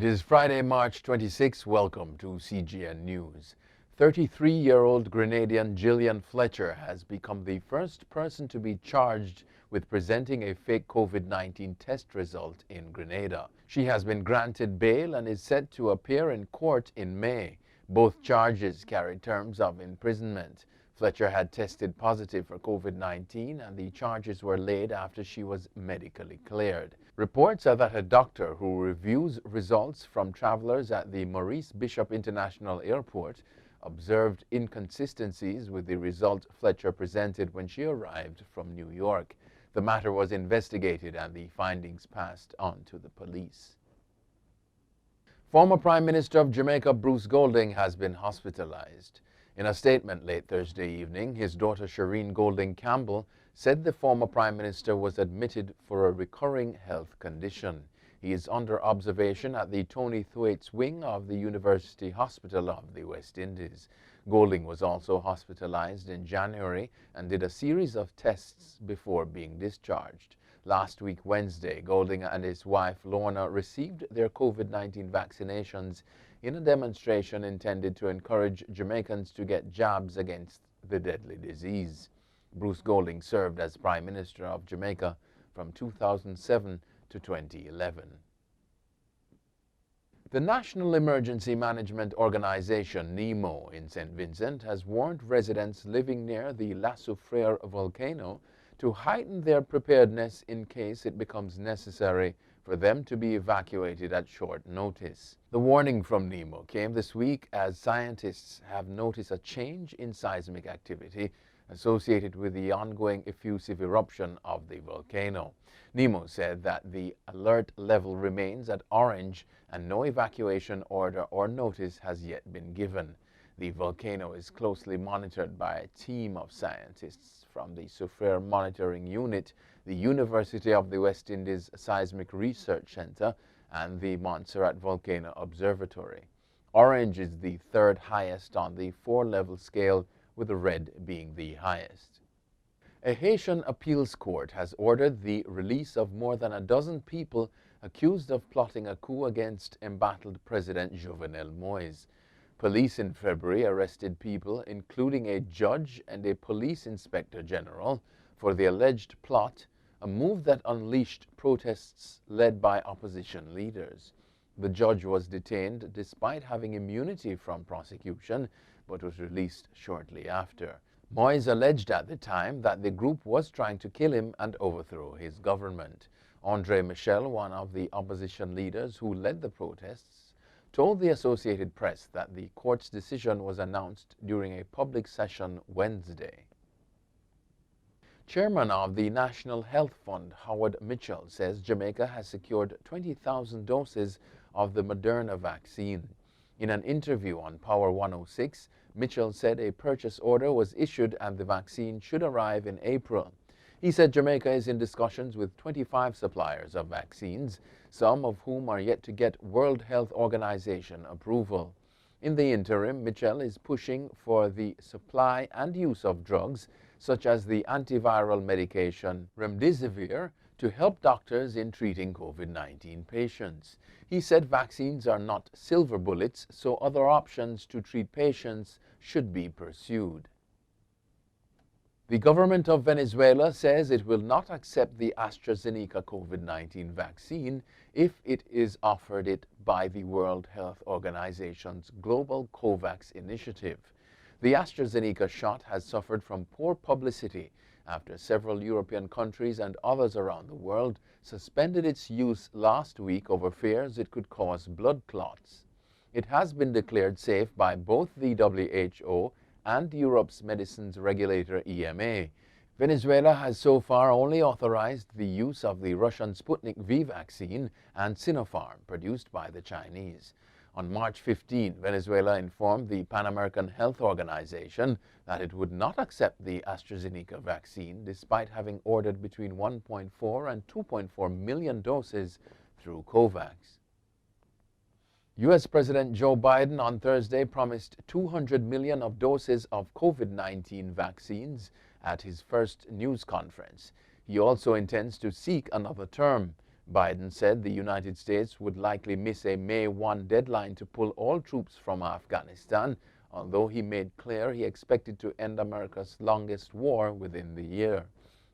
It is Friday, March 26. Welcome to CGN News. 33-year-old Grenadian Gillian Fletcher has become the first person to be charged with presenting a fake COVID-19 test result in Grenada. She has been granted bail and is set to appear in court in May. Both charges carry terms of imprisonment. Fletcher had tested positive for COVID-19 and the charges were laid after she was medically cleared. Reports are that a doctor who reviews results from travelers at the Maurice Bishop International Airport observed inconsistencies with the result Fletcher presented when she arrived from New York. The matter was investigated and the findings passed on to the police. Former Prime Minister of Jamaica Bruce Golding has been hospitalized. In a statement late Thursday evening, his daughter Shireen Golding Campbell said the former Prime Minister was admitted for a recurring health condition. He is under observation at the Tony Thwaites wing of the University Hospital of the West Indies. Golding was also hospitalized in January and did a series of tests before being discharged. Last week, Wednesday, Golding and his wife Lorna received their COVID-19 vaccinations in a demonstration intended to encourage Jamaicans to get jabs against the deadly disease. Bruce Golding served as Prime Minister of Jamaica from 2007 to 2011. The National Emergency Management Organization, NEMO, in St. Vincent has warned residents living near the La Soufriere volcano to heighten their preparedness in case it becomes necessary for them to be evacuated at short notice. The warning from NEMO came this week as scientists have noticed a change in seismic activity associated with the ongoing effusive eruption of the volcano. NEMO said that the alert level remains at orange and no evacuation order or notice has yet been given. The volcano is closely monitored by a team of scientists from the Soufriere Monitoring Unit, the University of the West Indies Seismic Research Center, and the Montserrat Volcano Observatory. Orange is the third highest on the four-level scale, with the red being the highest. A Haitian appeals court has ordered the release of more than a dozen people accused of plotting a coup against embattled President Jovenel Moïse. Police in February arrested people, including a judge and a police inspector general, for the alleged plot, a move that unleashed protests led by opposition leaders. The judge was detained despite having immunity from prosecution, but was released shortly after. Moïse alleged at the time that the group was trying to kill him and overthrow his government. André Michel, one of the opposition leaders who led the protests, told the Associated Press that the court's decision was announced during a public session Wednesday. Chairman of the National Health Fund, Howard Mitchell, says Jamaica has secured 20,000 doses of the Moderna vaccine. In an interview on Power 106, Mitchell said a purchase order was issued and the vaccine should arrive in April. He said Jamaica is in discussions with 25 suppliers of vaccines, some of whom are yet to get World Health Organization approval. In the interim, Mitchell is pushing for the supply and use of drugs such as the antiviral medication remdesivir to help doctors in treating COVID-19 patients. He said vaccines are not silver bullets, so other options to treat patients should be pursued. The government of Venezuela says it will not accept the AstraZeneca COVID-19 vaccine if it is offered it by the World Health Organization's global COVAX initiative. The AstraZeneca shot has suffered from poor publicity after several European countries and others around the world suspended its use last week over fears it could cause blood clots. It has been declared safe by both the WHO and Europe's medicines regulator EMA. Venezuela has so far only authorized the use of the Russian Sputnik V vaccine and Sinopharm, produced by the Chinese. On March 15, Venezuela informed the Pan American Health Organization that it would not accept the AstraZeneca vaccine despite having ordered between 1.4 and 2.4 million doses through COVAX. U.S. President Joe Biden on Thursday promised 200 million of doses of COVID-19 vaccines at his first news conference. He also intends to seek another term. Biden said the United States would likely miss a May 1 deadline to pull all troops from Afghanistan, although he made clear he expected to end America's longest war within the year.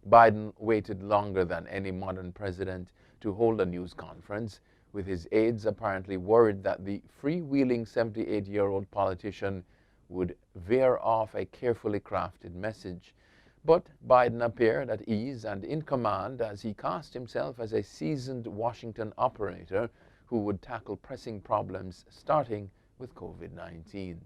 Biden waited longer than any modern president to hold a news conference, with his aides apparently worried that the freewheeling 78-year-old politician would veer off a carefully crafted message. But Biden appeared at ease and in command as he cast himself as a seasoned Washington operator who would tackle pressing problems starting with COVID-19.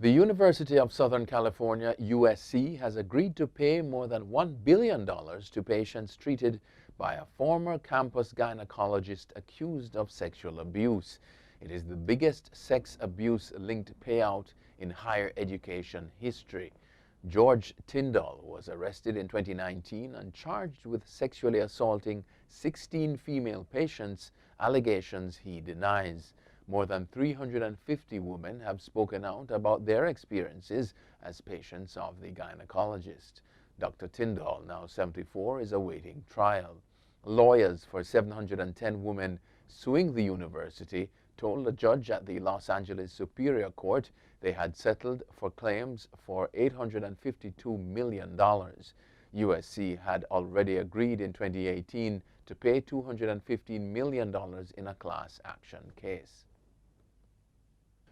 The University of Southern California, USC, has agreed to pay more than $1 billion to patients treated by a former campus gynecologist accused of sexual abuse. It is the biggest sex abuse-linked payout in higher education history. George Tyndall was arrested in 2019 and charged with sexually assaulting 16 female patients, allegations he denies. More than 350 women have spoken out about their experiences as patients of the gynecologist. Dr. Tyndall, now 74, is awaiting trial. Lawyers for 710 women suing the university told a judge at the Los Angeles Superior Court they had settled for claims for $852 million. USC had already agreed in 2018 to pay $215 million in a class action case.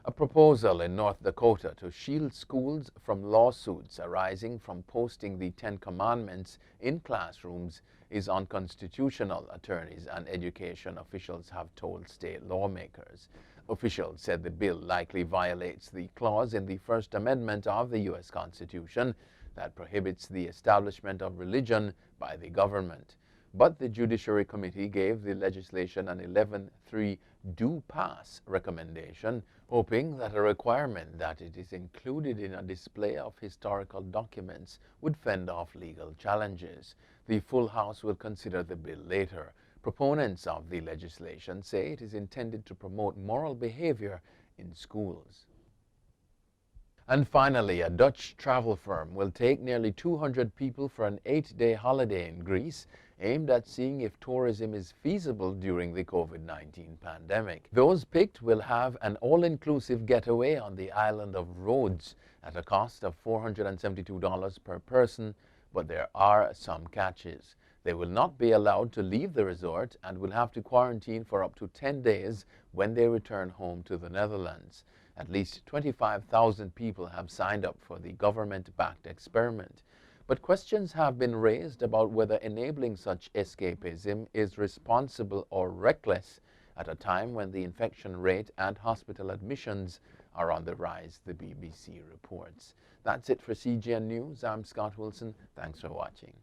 A proposal in North Dakota to shield schools from lawsuits arising from posting the Ten Commandments in classrooms is unconstitutional, attorneys and education officials have told state lawmakers. Officials said the bill likely violates the clause in the First Amendment of the U.S. Constitution that prohibits the establishment of religion by the government. But the Judiciary Committee gave the legislation an 11-3 do pass recommendation, hoping that a requirement that it is included in a display of historical documents would fend off legal challenges. The full House will consider the bill later. Proponents of the legislation say it is intended to promote moral behavior in schools. And finally, a Dutch travel firm will take nearly 200 people for an 8-day holiday in Greece, aimed at seeing if tourism is feasible during the COVID-19 pandemic. Those picked will have an all-inclusive getaway on the island of Rhodes at a cost of $472 per person, but there are some catches. They will not be allowed to leave the resort and will have to quarantine for up to 10 days when they return home to the Netherlands. At least 25,000 people have signed up for the government-backed experiment. But questions have been raised about whether enabling such escapism is responsible or reckless at a time when the infection rate and hospital admissions are on the rise, the BBC reports. That's it for CGN News. I'm Scott Wilson. Thanks for watching.